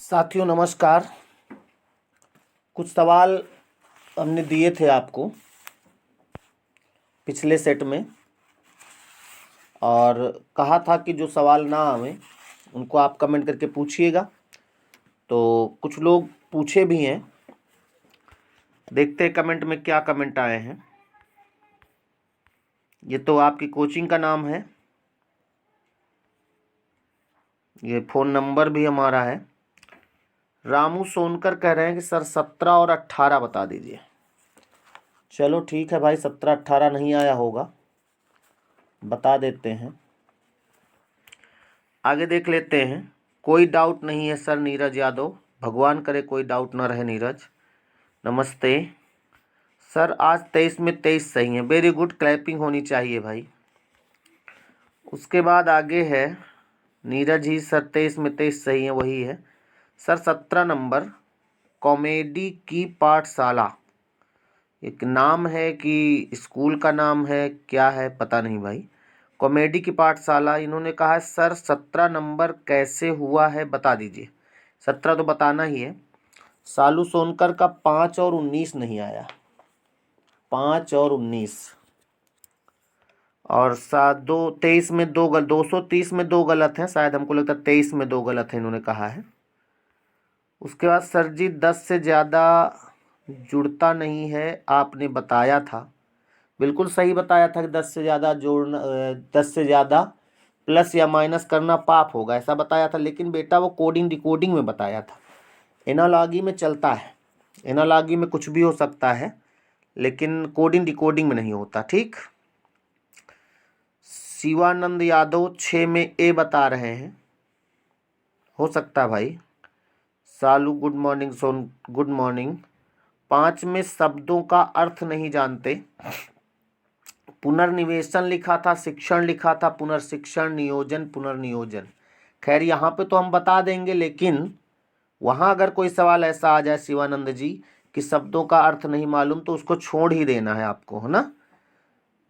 साथियों नमस्कार। कुछ सवाल हमने दिए थे आपको पिछले सेट में और कहा था कि जो सवाल ना आवे उनको आप कमेंट करके पूछिएगा। तो कुछ लोग पूछे भी हैं, देखते हैं कमेंट में क्या कमेंट आए हैं। ये तो आपकी कोचिंग का नाम है, ये फ़ोन नंबर भी हमारा है। रामू सोनकर कह रहे हैं कि सर 17 और 18 बता दीजिए। चलो ठीक है भाई, 17-18 नहीं आया होगा, बता देते हैं। आगे देख लेते हैं। कोई डाउट नहीं है सर, नीरज यादव। भगवान करे कोई डाउट ना रहे नीरज। नमस्ते सर, आज 23 में 23 सही है। वेरी गुड, क्लैपिंग होनी चाहिए भाई। उसके बाद आगे है नीरज ही सर, 23 में 23 सही है, वही है सर। 17 नंबर कॉमेडी की पाठशाला, एक नाम है कि स्कूल का नाम है, क्या है पता नहीं भाई। कॉमेडी की पाठशाला, इन्होंने कहा है सर 17 नंबर कैसे हुआ है बता दीजिए। 17 तो बताना ही है। सालू सोनकर का 5 और 19 नहीं आया, 5 और 19। और 23 में 230 में 2 गलत हैं शायद, हमको लगता है 23 में 2 गलत है इन्होंने कहा है। उसके बाद सर जी 10 से ज़्यादा जुड़ता नहीं है, आपने बताया था। बिल्कुल सही बताया था कि 10 से ज़्यादा जोड़ना, 10 से ज़्यादा प्लस या माइनस करना पाप होगा, ऐसा बताया था। लेकिन बेटा वो कोडिंग डिकोडिंग में बताया था, एनालॉजी में चलता है। एनालॉजी में कुछ भी हो सकता है, लेकिन कोडिंग डिकोडिंग में नहीं होता। ठीक। शिवानंद यादव 6 में ए बता रहे हैं, हो सकता है भाई। सालू गुड मॉर्निंग, सोन गुड मॉर्निंग। 5 में शब्दों का अर्थ नहीं जानते। पुनर्निवेशन लिखा था, शिक्षण लिखा था, पुनर्शिक्षण, नियोजन, पुनर्नियोजन। खैर यहाँ पे तो हम बता देंगे, लेकिन वहाँ अगर कोई सवाल ऐसा आ जाए शिवानंद जी कि शब्दों का अर्थ नहीं मालूम, तो उसको छोड़ ही देना है आपको, है ना।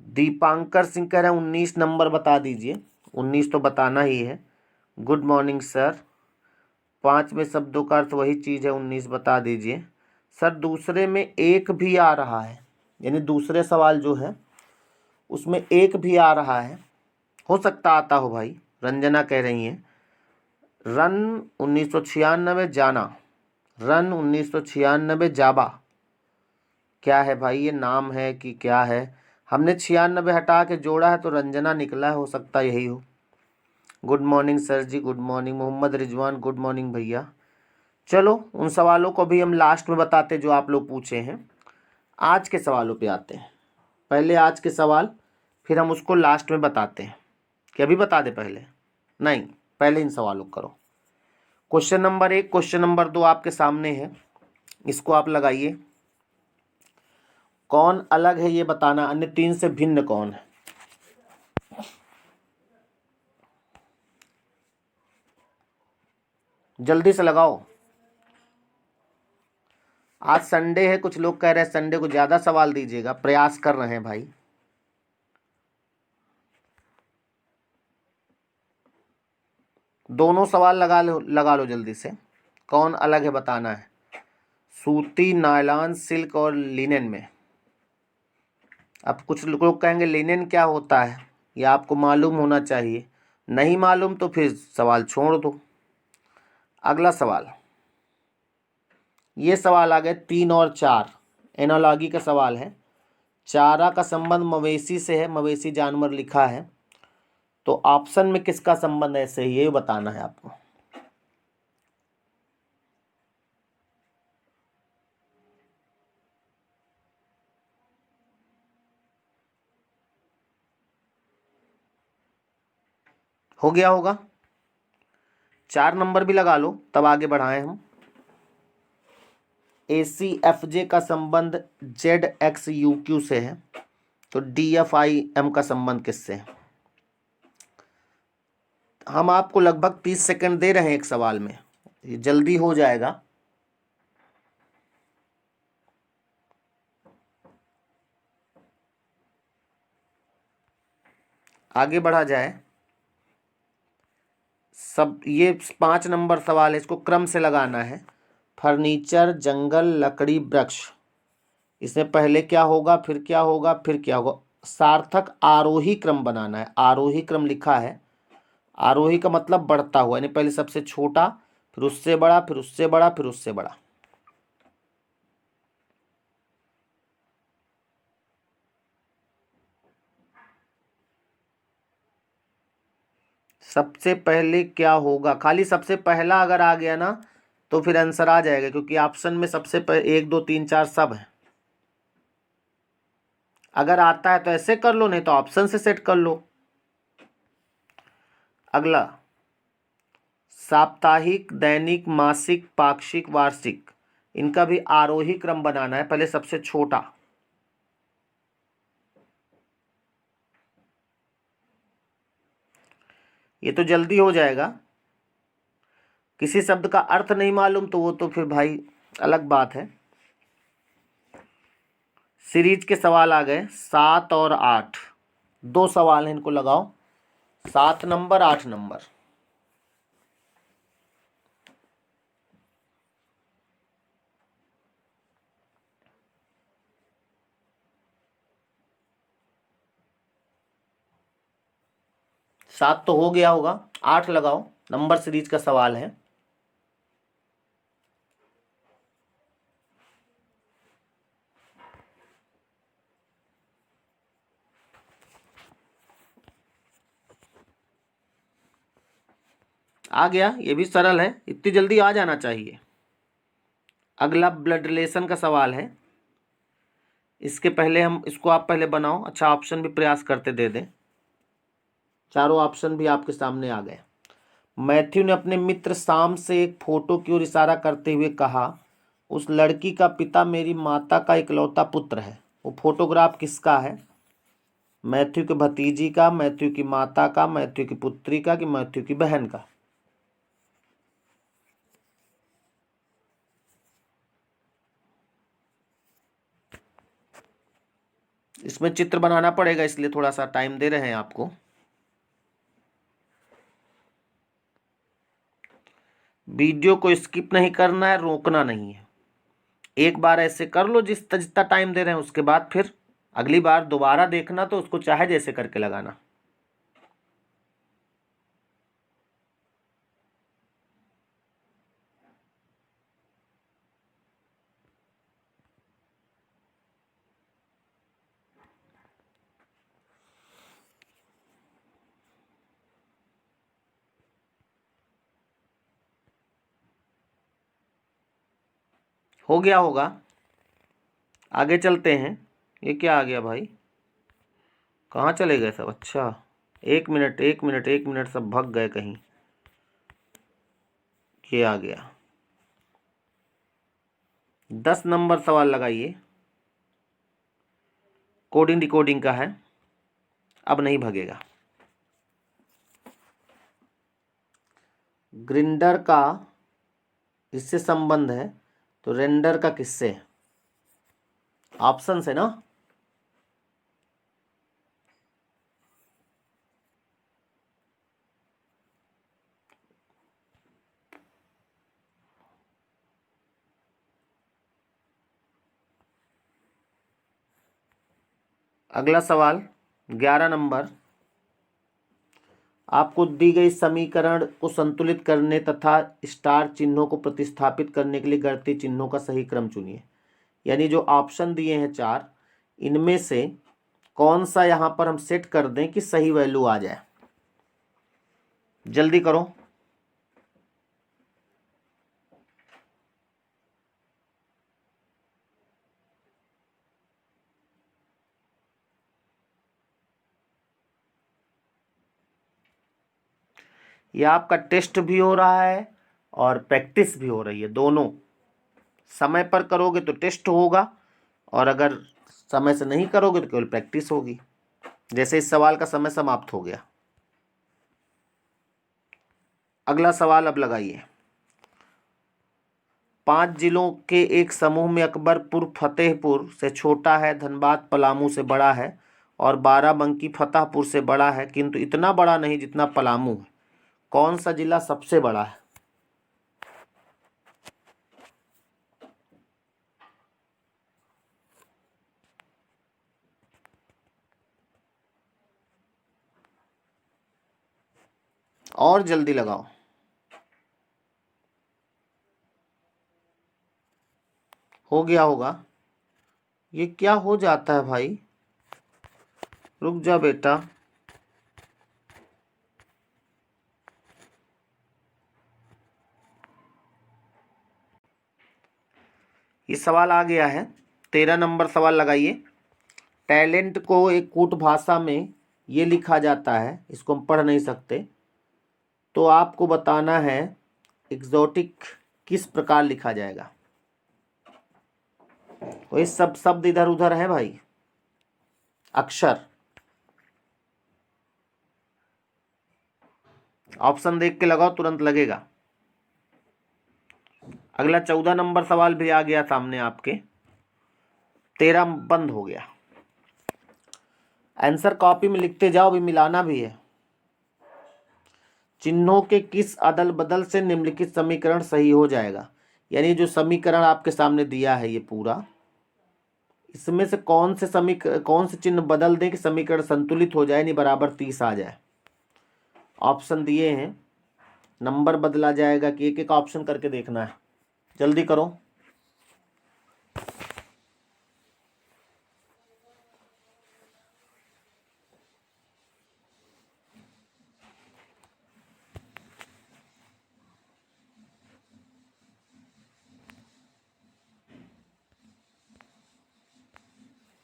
दीपांकर सिंह कह रहे हैं 19 नंबर बता दीजिए। 19 तो बताना ही है। Good morning sir. 5 में शब्दों का अर्थ वही चीज़ है, 19 बता दीजिए सर। दूसरे में एक भी आ रहा है, यानी दूसरे सवाल जो है उसमें एक भी आ रहा है, हो सकता आता हो भाई। रंजना कह रही हैं रन 1996 जाना, रन 1996 जाबा। क्या है भाई, ये नाम है कि क्या है? हमने 96 हटा के जोड़ा है तो रंजना निकला है, हो सकता यही हो। Good morning sir ji, good morning. Mohammad Rizwan good morning भैया। चलो उन सवालों को भी हम लास्ट में बताते जो आप लोग पूछे हैं। आज के सवालों पे आते हैं। पहले आज के सवाल, फिर हम उसको लास्ट में बताते हैं। कि अभी बता दे पहले? नहीं, पहले इन सवालों को करो। क्वेश्चन नंबर 1, क्वेश्चन नंबर 2 आपके सामने है, इसको आप लगाइए। कौन अलग है ये बताना, अन्य 3 से भिन्न कौन है? जल्दी से लगाओ। आज संडे है, कुछ लोग कह रहे हैं संडे को ज़्यादा सवाल दीजिएगा, प्रयास कर रहे हैं भाई। दोनों सवाल लगा लो जल्दी से। कौन अलग है बताना है। सूती, नायलॉन, सिल्क और लिनेन में। अब कुछ लोग कहेंगे लिनेन क्या होता है, यह आपको मालूम होना चाहिए। नहीं मालूम तो फिर सवाल छोड़ दो। अगला सवाल, ये सवाल आ गए 3 और 4, एनालॉजी का सवाल है। चारा का संबंध मवेशी से है, मवेशी जानवर लिखा है, तो ऑप्शन में किसका संबंध है, ऐसे ये बताना है आपको। हो गया होगा। 4 नंबर भी लगा लो, तब आगे बढ़ाएं हम। ACFJ का संबंध ZXUQ से है, तो DFIM का संबंध किससे है? हम आपको लगभग 30 सेकंड दे रहे हैं एक सवाल में, ये जल्दी हो जाएगा। आगे बढ़ा जाए। सब ये 5 नंबर सवाल है, इसको क्रम से लगाना है। फर्नीचर, जंगल, लकड़ी, वृक्ष, इसमें पहले क्या होगा, फिर क्या होगा, फिर क्या होगा। सार्थक आरोही क्रम बनाना है। आरोही क्रम लिखा है, आरोही का मतलब बढ़ता हुआ, यानी पहले सबसे छोटा, फिर उससे बड़ा, फिर उससे बड़ा, फिर उससे बड़ा। सबसे पहले क्या होगा, खाली सबसे पहला अगर आ गया ना तो फिर आंसर आ जाएगा, क्योंकि ऑप्शन में सबसे पहले 1 2 3 4 सब है। अगर आता है तो ऐसे कर लो, नहीं तो ऑप्शन से सेट कर लो। अगला, साप्ताहिक, दैनिक, मासिक, पाक्षिक, वार्षिक, इनका भी आरोही क्रम बनाना है, पहले सबसे छोटा। ये तो जल्दी हो जाएगा। किसी शब्द का अर्थ नहीं मालूम तो वो तो फिर भाई अलग बात है। सीरीज के सवाल आ गए 7 और 8, 2 सवाल हैं, इनको लगाओ। 7 नंबर, 8 नंबर। सात तो हो गया होगा, 8 लगाओ, नंबर सीरीज का सवाल है। आ गया, ये भी सरल है, इतनी जल्दी आ जाना चाहिए। अगला ब्लड रिलेशन का सवाल है। इसके पहले हम इसको आप पहले बनाओ। अच्छा, ऑप्शन भी प्रयास करते दे दें। चारों ऑप्शन भी आपके सामने आ गए। मैथ्यू ने अपने मित्र शाम से एक फोटो की ओर इशारा करते हुए कहा, उस लड़की का पिता मेरी माता का इकलौता पुत्र है। वो फोटोग्राफ किसका है? मैथ्यू की भतीजी का, मैथ्यू की माता का, मैथ्यू की पुत्री का, कि मैथ्यू की बहन का? इसमें चित्र बनाना पड़ेगा, इसलिए थोड़ा सा टाइम दे रहे हैं आपको। वीडियो को स्किप नहीं करना है, रोकना नहीं है। एक बार ऐसे कर लो जितना टाइम दे रहे हैं, उसके बाद फिर अगली बार दोबारा देखना तो उसको चाहे जैसे करके लगाना। हो गया होगा, आगे चलते हैं। ये क्या आ गया भाई, कहाँ चले गए सब? अच्छा, 1 मिनट 1 मिनट 1 मिनट, सब भग गए कहीं। ये आ गया। 10 नंबर सवाल लगाइए, कोडिंग डिकोडिंग का है, अब नहीं भगेगा। ग्रिंडर का इससे संबंध है तो रेंडर का किससे है? ऑप्शन से ना। अगला सवाल 11 नंबर, आपको दी गई समीकरण को संतुलित करने तथा स्टार चिन्हों को प्रतिस्थापित करने के लिए गणितीय चिन्हों का सही क्रम चुनिए। यानी जो ऑप्शन दिए हैं 4, इनमें से कौन सा यहाँ पर हम सेट कर दें कि सही वैल्यू आ जाए। जल्दी करो। यह आपका टेस्ट भी हो रहा है और प्रैक्टिस भी हो रही है, दोनों। समय पर करोगे तो टेस्ट होगा, और अगर समय से नहीं करोगे तो केवल प्रैक्टिस होगी। जैसे इस सवाल का समय समाप्त हो गया। अगला सवाल अब लगाइए। 5 जिलों के एक समूह में अकबरपुर फतेहपुर से छोटा है, धनबाद पलामू से बड़ा है, और बाराबंकी फतेहपुर से बड़ा है, किंतु इतना बड़ा नहीं जितना पलामू है। कौन सा जिला सबसे बड़ा है? और जल्दी लगाओ। हो गया होगा। ये क्या हो जाता है भाई? रुक जा बेटा। ये सवाल आ गया है। 13 नंबर सवाल लगाइए। टैलेंट को एक कूट भाषा में ये लिखा जाता है, इसको हम पढ़ नहीं सकते, तो आपको बताना है एग्जोटिक किस प्रकार लिखा जाएगा। वही सब शब्द इधर उधर है भाई, अक्षर। ऑप्शन देख के लगाओ, तुरंत लगेगा। अगला 14 नंबर सवाल भी आ गया सामने आपके। 13 बंद हो गया। आंसर कॉपी में लिखते जाओ, भी मिलाना भी है। चिन्हों के किस अदल बदल से निम्नलिखित समीकरण सही हो जाएगा? यानी जो समीकरण आपके सामने दिया है ये पूरा, इसमें से कौन से चिन्ह बदल दें कि समीकरण संतुलित हो जाए, नहीं बराबर 30 आ जाए। ऑप्शन दिए हैं, नंबर बदला जाएगा कि एक एक ऑप्शन करके देखना है। जल्दी करो।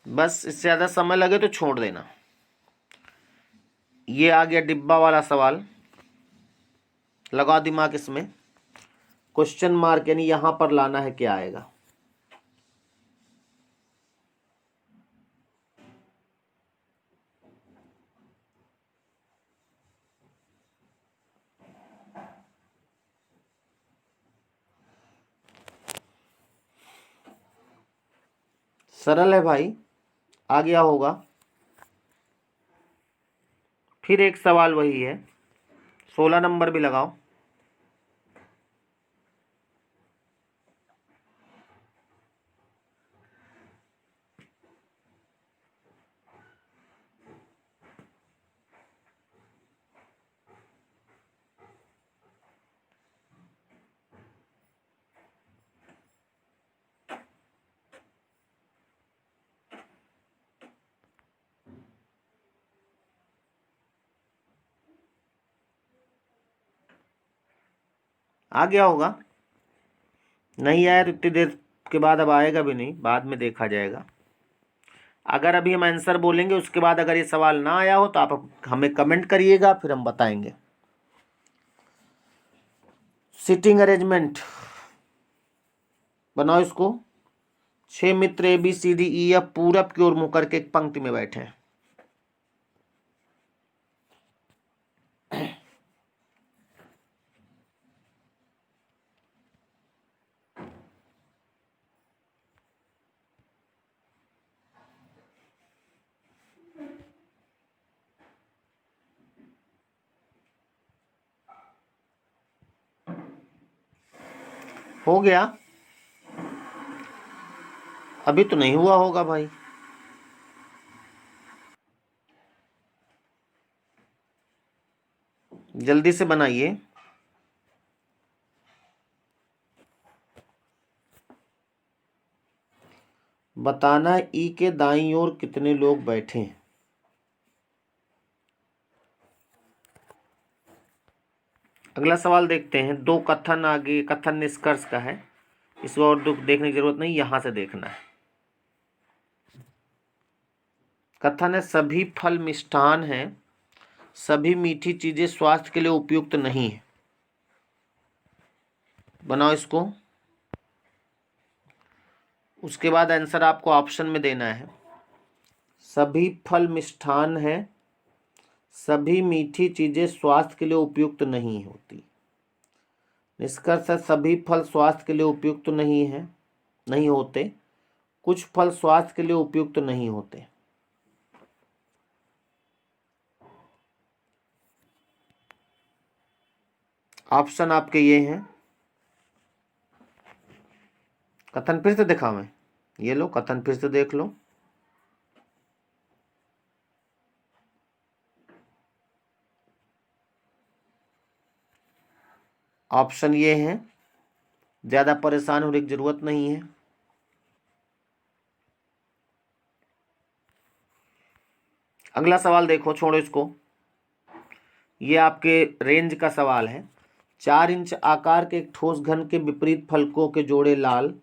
बस इससे ज़्यादा समय लगे तो छोड़ देना। ये आ गया डिब्बा वाला सवाल, लगाओ दिमाग इसमें। क्वेश्चन मार्क यानी यहां पर लाना है, क्या आएगा? सरल है भाई, आ गया होगा। फिर एक सवाल वही है, 16 नंबर भी लगाओ। आ गया होगा। नहीं आया तो इतनी देर के बाद अब आएगा भी नहीं, बाद में देखा जाएगा। अगर अभी हम आंसर बोलेंगे उसके बाद अगर ये सवाल ना आया हो तो आप हमें कमेंट करिएगा, फिर हम बताएंगे। सिटिंग अरेंजमेंट बनाओ इसको। 6 मित्र ABCDEF पूरब की ओर मुंह करके एक पंक्ति में बैठे हैं। हो गया? अभी तो नहीं हुआ होगा भाई। जल्दी से बनाइए। बताना ई के दाईं ओर कितने लोग बैठे हैं। अगला सवाल देखते हैं। दो कथन आगे, कथन निष्कर्ष का है, इसको और दुख देखने की जरूरत नहीं, यहां से देखना है। कथन है, सभी फल मिष्ठान हैं, सभी मीठी चीजें स्वास्थ्य के लिए उपयुक्त नहीं है। बनाओ इसको। उसके बाद आंसर आपको ऑप्शन में देना है। सभी फल मिष्ठान हैं, सभी मीठी चीजें स्वास्थ्य के लिए उपयुक्त नहीं होती। निष्कर्ष है, सभी फल स्वास्थ्य के लिए उपयुक्त नहीं है, नहीं होते। कुछ फल स्वास्थ्य के लिए उपयुक्त नहीं होते। ऑप्शन आपके ये हैं। कथन फिर से दिखा मैं, ये लो कथन फिर से देख लो। ऑप्शन ये हैं, ज्यादा परेशान होने की जरूरत नहीं है। अगला सवाल देखो, छोड़ो इसको, ये आपके रेंज का सवाल है। 4 इंच आकार के एक ठोस घन के विपरीत फलकों के जोड़े लाल,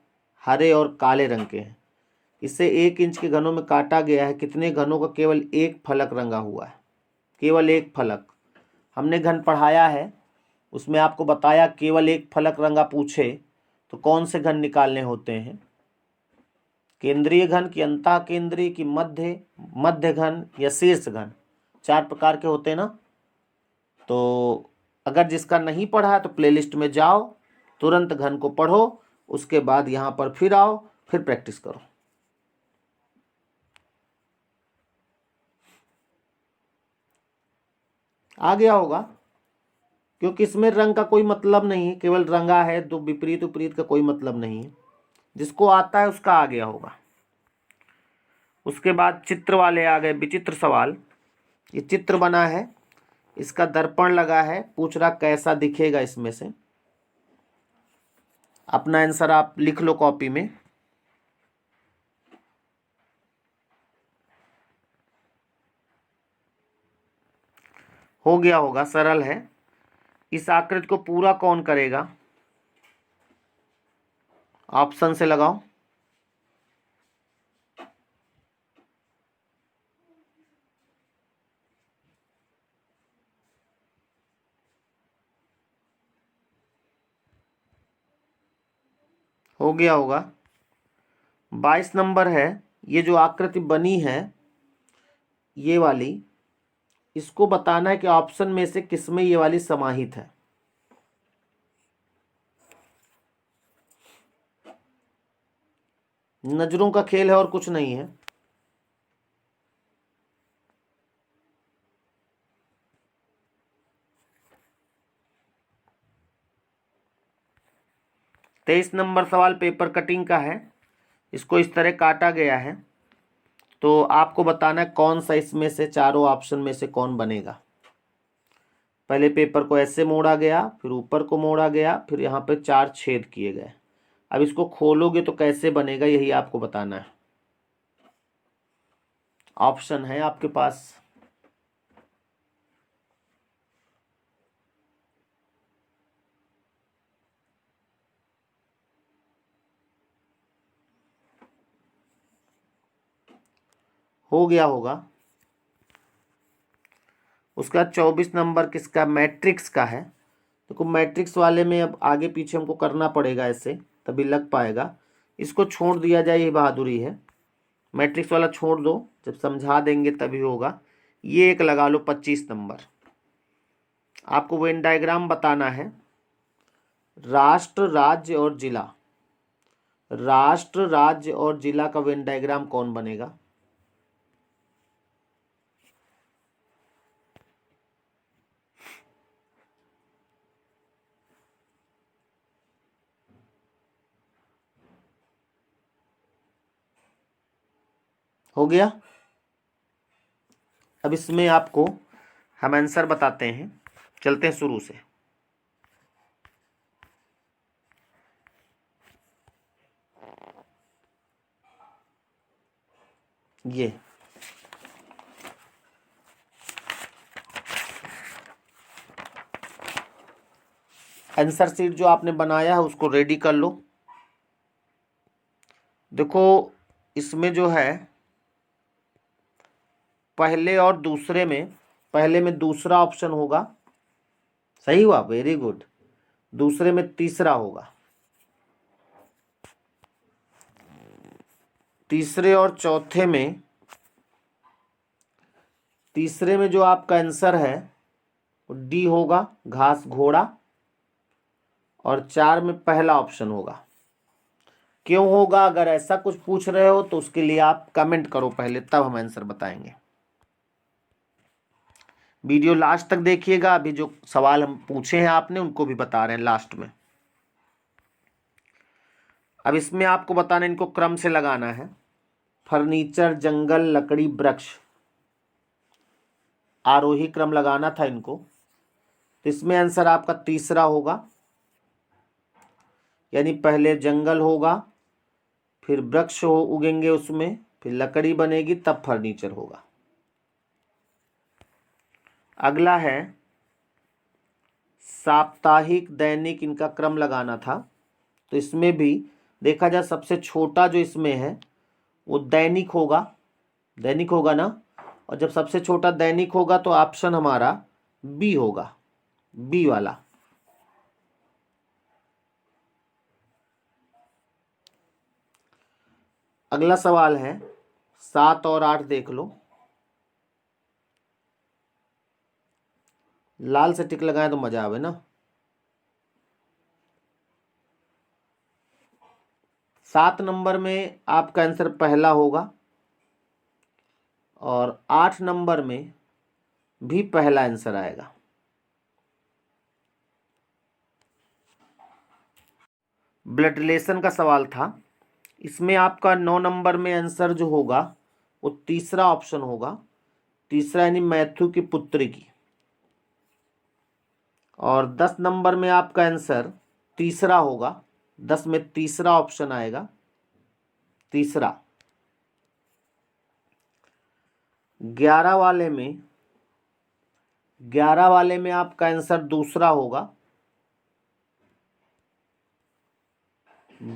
हरे और काले रंग के हैं। इसे 1 इंच के घनों में काटा गया है। कितने घनों का केवल एक फलक रंगा हुआ है? केवल एक फलक। हमने घन पढ़ाया है, उसमें आपको बताया केवल एक फलक रंगा पूछे तो कौन से घन निकालने होते हैं? केंद्रीय घन की अंतः केंद्रीय की मध्य घन या शीर्ष घन, 4 प्रकार के होते हैं ना। तो अगर जिसका नहीं पढ़ा है तो प्लेलिस्ट में जाओ, तुरंत घन को पढ़ो, उसके बाद यहाँ पर फिर आओ, फिर प्रैक्टिस करो। आ गया होगा, क्योंकि इसमें रंग का कोई मतलब नहीं है, केवल रंगा है, तो विपरीत उपरीत का कोई मतलब नहीं है। जिसको आता है उसका आ गया होगा। उसके बाद चित्र वाले आ गए, विचित्र सवाल। ये चित्र बना है, इसका दर्पण लगा है, पूछ रहा कैसा दिखेगा इसमें से। अपना आंसर आप लिख लो कॉपी में। हो गया होगा, सरल है। इस आकृति को पूरा कौन करेगा? ऑप्शन से लगाओ। हो गया होगा। 22 नंबर है। ये जो आकृति बनी है ये वाली, इसको बताना है कि ऑप्शन में से किसमें ये वाली समाहित है। नजरों का खेल है और कुछ नहीं है। तेईस नंबर सवाल पेपर कटिंग का है। इसको इस तरह काटा गया है, तो आपको बताना है कौन सा इसमें से चारों ऑप्शन में से कौन बनेगा। पहले पेपर को ऐसे मोड़ा गया, फिर ऊपर को मोड़ा गया, फिर यहाँ पे 4 छेद किए गए। अब इसको खोलोगे तो कैसे बनेगा, यही आपको बताना है। ऑप्शन है आपके पास। हो गया होगा। उसका 24 नंबर किसका? मैट्रिक्स का है। देखो मैट्रिक्स वाले में अब आगे पीछे हमको करना पड़ेगा, ऐसे तभी लग पाएगा। इसको छोड़ दिया जाए, ये बहादुरी है। मैट्रिक्स वाला छोड़ दो, जब समझा देंगे तभी होगा। ये एक लगा लो 25 नंबर। आपको वेन डायग्राम बताना है। राष्ट्र, राज्य और जिला। राष्ट्र, राज्य और जिला का वेन डायग्राम कौन बनेगा? हो गया। अब इसमें आपको हम आंसर बताते हैं। चलते हैं शुरू से। ये आंसर शीट जो आपने बनाया है उसको रेडी कर लो। देखो इसमें जो है पहले और दूसरे में, पहले में दूसरा ऑप्शन होगा, सही हुआ, वेरी गुड। दूसरे में तीसरा होगा। तीसरे और चौथे में, तीसरे में जो आपका आंसर है वो डी होगा, घास घोड़ा। और 4 में पहला ऑप्शन होगा। क्यों होगा? अगर ऐसा कुछ पूछ रहे हो तो उसके लिए आप कमेंट करो पहले, तब हम आंसर बताएंगे। वीडियो लास्ट तक देखिएगा, अभी जो सवाल हम पूछे हैं आपने उनको भी बता रहे हैं लास्ट में। अब इसमें आपको बताना, इनको क्रम से लगाना है। फर्नीचर, जंगल, लकड़ी, वृक्ष, आरोही क्रम लगाना था इनको। तो इसमें आंसर आपका तीसरा होगा, यानी पहले जंगल होगा, फिर वृक्ष उगेंगे उसमें, फिर लकड़ी बनेगी, तब फर्नीचर होगा। अगला है साप्ताहिक, दैनिक, इनका क्रम लगाना था। तो इसमें भी देखा जाए सबसे छोटा जो इसमें है वो दैनिक होगा, दैनिक होगा ना। और जब सबसे छोटा दैनिक होगा तो ऑप्शन हमारा बी होगा, बी वाला। अगला सवाल है 7 और 8, देख लो। लाल से टिक लगाएं तो मजा आवे ना। 7 नंबर में आपका आंसर पहला होगा और 8 नंबर में भी पहला आंसर आएगा। ब्लड रिलेशन का सवाल था। इसमें आपका 9 नंबर में आंसर जो होगा वो तीसरा ऑप्शन होगा, तीसरा यानी मैथ्यू की पुत्री की। और 10 नंबर में आपका आंसर तीसरा होगा, 10 में तीसरा ऑप्शन आएगा, तीसरा। 11 वाले में आपका आंसर दूसरा होगा।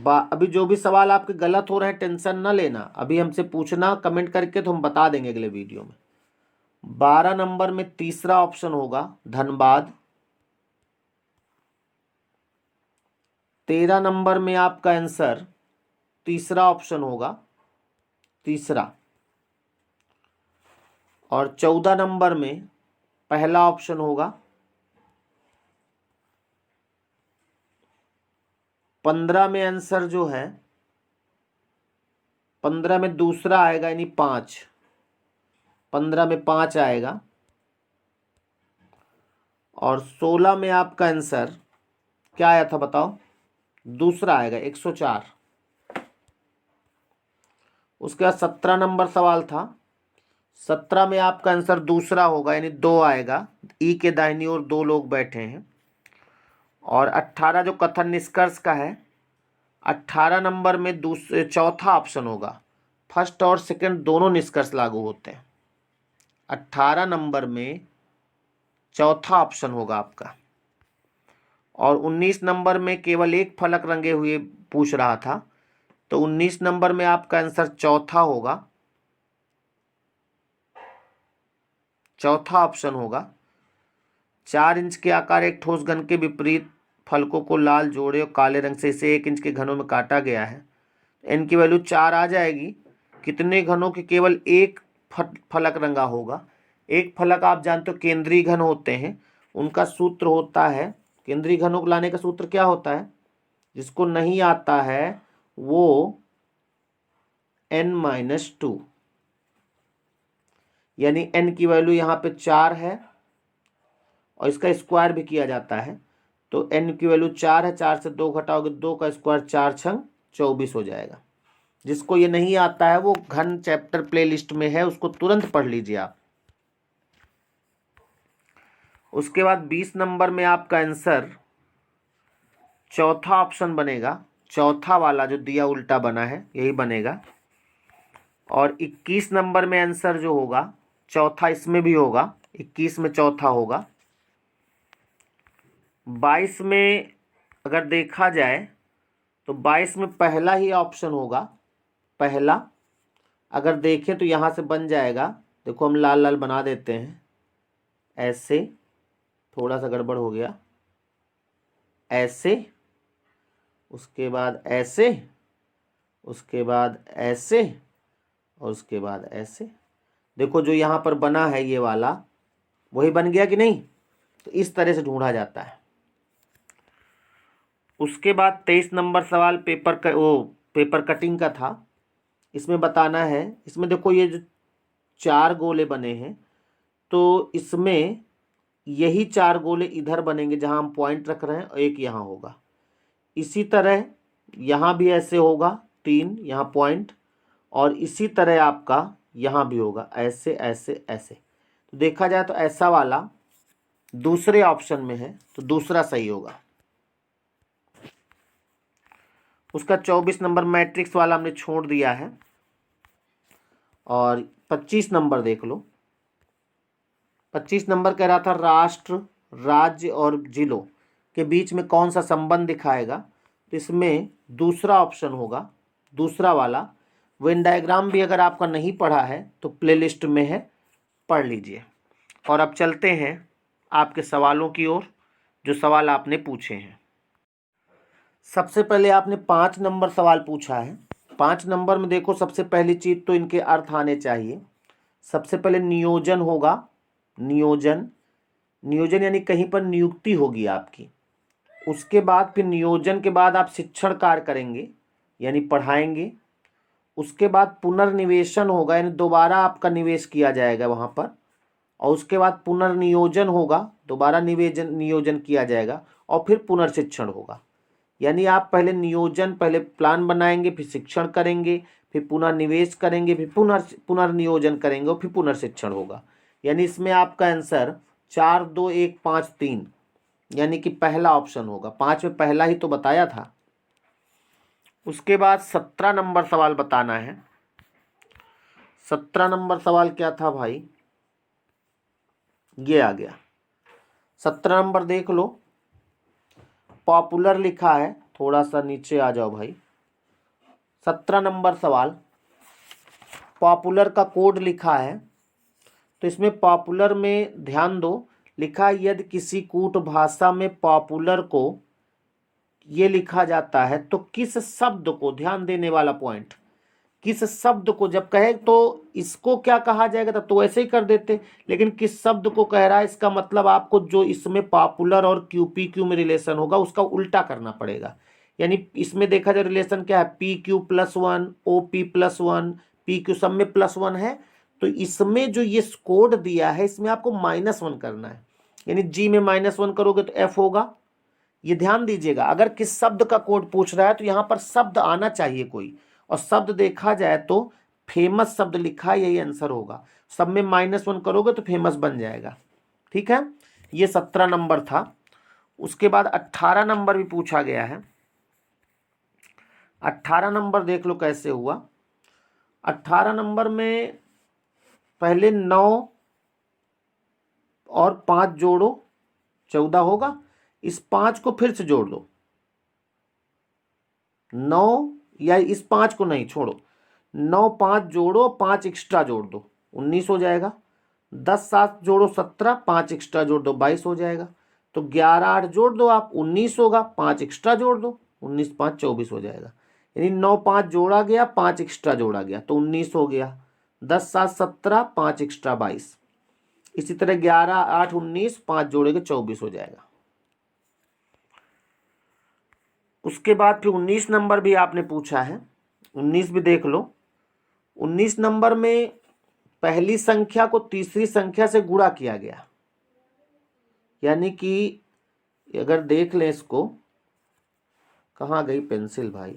अभी जो भी सवाल आपके गलत हो रहे हैं टेंशन ना लेना, अभी हमसे पूछना कमेंट करके, तो हम बता देंगे अगले वीडियो में। 12 नंबर में तीसरा ऑप्शन होगा धनबाद। 13 नंबर में आपका आंसर तीसरा ऑप्शन होगा, तीसरा। और 14 नंबर में पहला ऑप्शन होगा। 15 में आंसर जो है, 15 में दूसरा आएगा यानी 5, 15 में 5 आएगा। और 16 में आपका आंसर क्या आया था बताओ, दूसरा आएगा 104। उसके बाद 17 नंबर सवाल था। 17 में आपका आंसर दूसरा होगा यानी 2 आएगा, ई के दाहिनी ओर 2 लोग बैठे हैं। और 18 जो कथन निष्कर्ष का है, 18 नंबर में चौथा ऑप्शन होगा। फर्स्ट और सेकंड दोनों निष्कर्ष लागू होते हैं। 18 नंबर में चौथा ऑप्शन होगा आपका। और 19 नंबर में केवल एक फलक रंगे हुए पूछ रहा था, तो 19 नंबर में आपका आंसर चौथा होगा, चौथा ऑप्शन होगा। 4 इंच के आकार एक ठोस घन के विपरीत फलकों को लाल जोड़े और काले रंग से इसे 1 इंच के घनों में काटा गया है। एन की वैल्यू 4 आ जाएगी। कितने घनों के केवल एक फलक रंगा होगा। एक फलक आप जानते हो केंद्रीय घन होते हैं, उनका सूत्र होता है, केंद्रीय घनों को लाने का सूत्र क्या होता है, जिसको नहीं आता है वो n-2, यानी n की वैल्यू यहाँ पे 4 है और इसका स्क्वायर भी किया जाता है। तो n की वैल्यू 4 है, 4 से 2 घटाओगे 2 का स्क्वायर 4 छंग 24 हो जाएगा। जिसको ये नहीं आता है वो घन चैप्टर प्लेलिस्ट में है, उसको तुरंत पढ़ लीजिए आप। उसके बाद 20 नंबर में आपका आंसर चौथा ऑप्शन बनेगा, चौथा वाला जो दिया उल्टा बना है यही बनेगा। और 21 नंबर में आंसर जो होगा चौथा इसमें भी होगा, 21 में चौथा होगा। 22 में अगर देखा जाए तो 22 में पहला ही ऑप्शन होगा, पहला। अगर देखें तो यहाँ से बन जाएगा, देखो हम लाल लाल बना देते हैं ऐसे, थोड़ा सा गड़बड़ हो गया, ऐसे, उसके बाद ऐसे, उसके बाद ऐसे, और उसके बाद ऐसे। देखो जो यहाँ पर बना है ये वाला वही बन गया कि नहीं। तो इस तरह से ढूंढा जाता है। उसके बाद 23 नंबर सवाल पेपर कटिंग का था। इसमें बताना है, इसमें देखो ये जो 4 गोले बने हैं तो इसमें यही 4 गोले इधर बनेंगे जहां हम पॉइंट रख रहे हैं, और एक यहाँ होगा। इसी तरह यहाँ भी ऐसे होगा, 3 यहाँ पॉइंट, और इसी तरह आपका यहाँ भी होगा, ऐसे ऐसे ऐसे। तो देखा जाए तो ऐसा वाला दूसरे ऑप्शन में है, तो दूसरा सही होगा। उसका 24 नंबर मैट्रिक्स वाला हमने छोड़ दिया है। और 25 नंबर देख लो। 25 नंबर कह रहा था राष्ट्र, राज्य और जिलों के बीच में कौन सा संबंध दिखाएगा। तो इसमें दूसरा ऑप्शन होगा, दूसरा वाला। वेन डायग्राम भी अगर आपका नहीं पढ़ा है तो प्लेलिस्ट में है, पढ़ लीजिए। और अब चलते हैं आपके सवालों की ओर, जो सवाल आपने पूछे हैं। सबसे पहले आपने 5 नंबर सवाल पूछा है। 5 नंबर में देखो, सबसे पहली चीज तो इनके अर्थ आने चाहिए। सबसे पहले नियोजन होगा, नियोजन, नियोजन यानी कहीं पर नियुक्ति होगी आपकी। उसके बाद फिर नियोजन के बाद आप शिक्षण कार्य करेंगे यानी पढ़ाएंगे। उसके बाद पुनर्निवेशन होगा यानी दोबारा आपका निवेश किया जाएगा वहाँ पर। और उसके बाद पुनर्नियोजन होगा, दोबारा नियोजन किया जाएगा। और फिर पुनर्शिक्षण होगा, यानी आप पहले नियोजन, पहले प्लान बनाएंगे, फिर शिक्षण करेंगे, फिर पुनर्निवेश करेंगे, फिर पुनर्नियोजन करेंगे और फिर पुनर्शिक्षण होगा। यानी इसमें आपका आंसर 4, 2, 1, 5, 3 यानी कि पहला ऑप्शन होगा। 5 में पहला ही तो बताया था। उसके बाद 17 नंबर सवाल बताना है। 17 नंबर सवाल क्या था भाई, ये आ गया। 17 नंबर देख लो, पॉपुलर लिखा है, थोड़ा सा नीचे आ जाओ भाई। 17 नंबर सवाल, पॉपुलर का कोड लिखा है। तो इसमें पॉपुलर में ध्यान दो, लिखा यदि किसी कूट भाषा में पॉपुलर को ये लिखा जाता है तो किस शब्द को, ध्यान देने वाला पॉइंट, किस शब्द को जब कहे तो इसको क्या कहा जाएगा तब तो ऐसे ही कर देते, लेकिन किस शब्द को कह रहा है, इसका मतलब आपको जो इसमें पॉपुलर और QPQ में रिलेशन होगा उसका उल्टा करना पड़ेगा। यानी इसमें देखा जाए रिलेशन क्या है, PQ +1, OP +1, PQ सब में +1 है। तो इसमें जो ये कोड दिया है इसमें आपको -1 करना है, यानी G में -1 करोगे तो F होगा। ये ध्यान दीजिएगा, अगर किस शब्द का कोड पूछ रहा है तो यहाँ पर शब्द आना चाहिए कोई, और शब्द देखा जाए तो फेमस शब्द लिखा है, यही आंसर होगा। सब में -1 करोगे तो फेमस बन जाएगा। ठीक है, ये 17 नंबर था। उसके बाद 18 नंबर भी पूछा गया है। 18 नंबर देख लो कैसे हुआ। 18 नंबर में पहले 9 और 5 जोड़ो, 14 होगा। इस 5 को फिर से जोड़ दो, 9 या इस 5 को नहीं छोड़ो, 9 5 जोड़ो, 5 एक्स्ट्रा जोड़ दो, 19 हो जाएगा। 10 7 जोड़ो 17, 5 एक्स्ट्रा जोड़ दो 22 हो जाएगा। तो 11 8 जोड़ दो आप, 19 होगा, 5 एक्स्ट्रा जोड़ दो, 19 5 24 हो जाएगा। यानी 9 5 जोड़ा गया, 5 एक्स्ट्रा जोड़ा गया तो 19 हो गया। 10 7 17, 5 एक्स्ट्रा 22। इसी तरह 11 8 19, 5 जोड़ेंगे 24 हो जाएगा। उसके बाद फिर 19 नंबर भी आपने पूछा है, 19 भी देख लो। 19 नंबर में पहली संख्या को तीसरी संख्या से गुणा किया गया, यानी कि अगर देख लें इसको, कहाँ गई पेंसिल भाई,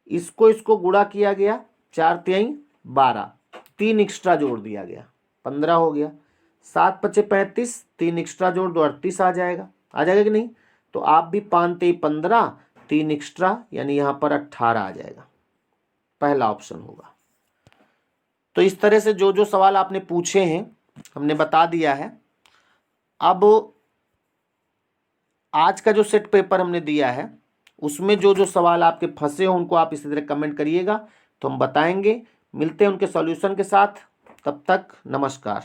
इसको गुणा किया गया, 4 3 12, 3 एक्स्ट्रा जोड़ दिया गया, 15 हो गया। 7 5 35, 3 एक्स्ट्रा जोड़ दो 38 आ जाएगा कि नहीं। तो आप भी 5 3 15, 3 एक्स्ट्रा यानी यहाँ पर 18 आ जाएगा, पहला ऑप्शन होगा। तो इस तरह से जो जो सवाल आपने पूछे हैं हमने बता दिया है। अब आज का जो सेट पेपर हमने दिया है उसमें जो जो सवाल आपके फंसे हो उनको आप इसी तरह कमेंट करिएगा, तो हम बताएंगे। मिलते हैं उनके सॉल्यूशन के साथ, तब तक नमस्कार।